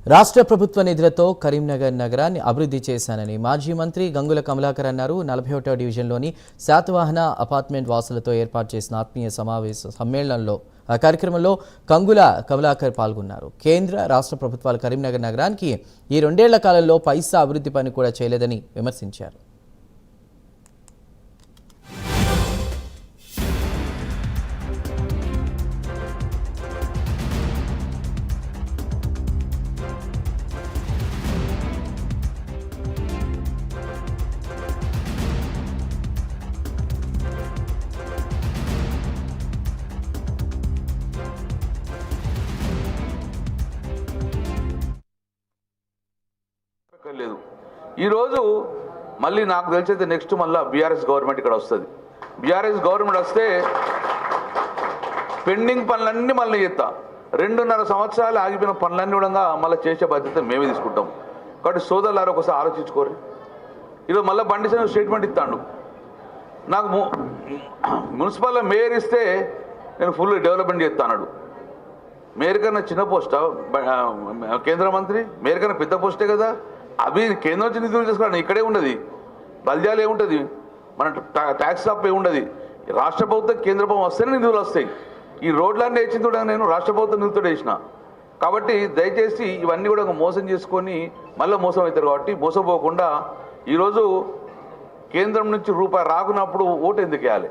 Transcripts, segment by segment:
రాష్ట్ర ప్రభుత్వ నిధులతో కరీంనగర్ నగరాన్ని అభివృద్ధి చేశానని మాజీ మంత్రి గంగుల కమలాకర్ అన్నారు. 41వ డివిజన్లోని శాతవాహన అపార్ట్మెంట్ వాసులతో ఏర్పాటు చేసిన ఆత్మీయ సమావేశ సమ్మేళనంలో ఆ కార్యక్రమంలో గంగుల కమలాకర్ పాల్గొన్నారు. కేంద్ర రాష్ట్ర ప్రభుత్వాలు కరీంనగర్ నగరానికి ఈ 2 ఏళ్ల కాలంలో పైసా అభివృద్ధి పని కూడా చేయలేదని విమర్శించారు. లేదు ఈరోజు మళ్ళీ నాకు తెలిసైతే నెక్స్ట్ మళ్ళీ బీఆర్ఎస్ గవర్నమెంట్ ఇక్కడ వస్తుంది. బీఆర్ఎస్ గవర్నమెంట్ వస్తే పెండింగ్ పనులన్నీ మళ్ళీ చేస్తా. 2.5 సంవత్సరాలు ఆగిపోయిన పనులన్నీ కూడా మళ్ళీ చేసే బాధ్యత మేమే తీసుకుంటాం. కాబట్టి సోదరులారు ఒకసారి ఆలోచించుకోరు. ఈరోజు మళ్ళీ బండి సంజయ్ స్టేట్మెంట్ ఇస్తాడు. నాకు మున్సిపల్ మేయర్ ఇస్తే నేను ఫుల్ డెవలప్మెంట్ చేస్తాడు. మేయర్ కన్నా చిన్న పోస్టా కేంద్ర మంత్రి? మేయర్ కన్నా పెద్ద పోస్టే కదా. అవి కేంద్రం నుంచి నిధులు చేసుకోవడం ఇక్కడే ఉండదు. బల్జాలు ఏముంటుంది, మన ట్యాక్స్ అప్ ఏముండదు. రాష్ట్ర ప్రభుత్వం కేంద్ర ప్రభుత్వం వస్తేనే నిధులు వస్తాయి. ఈ రోడ్లన్నీ వేసిన కూడా నేను రాష్ట్ర ప్రభుత్వం నిధులతో వేసిన. కాబట్టి దయచేసి ఇవన్నీ కూడా మోసం చేసుకొని మళ్ళీ మోసం అవుతారు. కాబట్టి మోసపోకుండా ఈరోజు కేంద్రం నుంచి రూపాయి రాకున్నప్పుడు ఓటు ఎందుకు వేయాలి?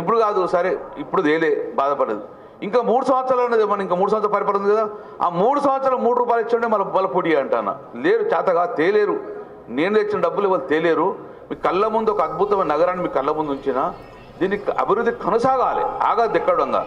ఇప్పుడు కాదు, సరే ఇప్పుడు తేలే బాధపడదు. ఇంకా 3 సంవత్సరాలు ఉన్నది, మనం ఇంకా 3 సంవత్సరాలు పరిపాలన ఉంది కదా. ఆ 3 సంవత్సరాలు 3 రూపాయలు ఇచ్చండి మళ్ళీ పొడి అంటాను. లేరు, చేతగా తేలేరు. నేను తెచ్చిన డబ్బులు వాళ్ళు తేలేరు. మీ కళ్ళ ముందు ఒక అద్భుతమైన నగరాన్ని మీ కళ్ళ ముందు ఉంచిన దీనికి అభివృద్ధి కొనసాగాలి, ఆగా దెక్కడంగా.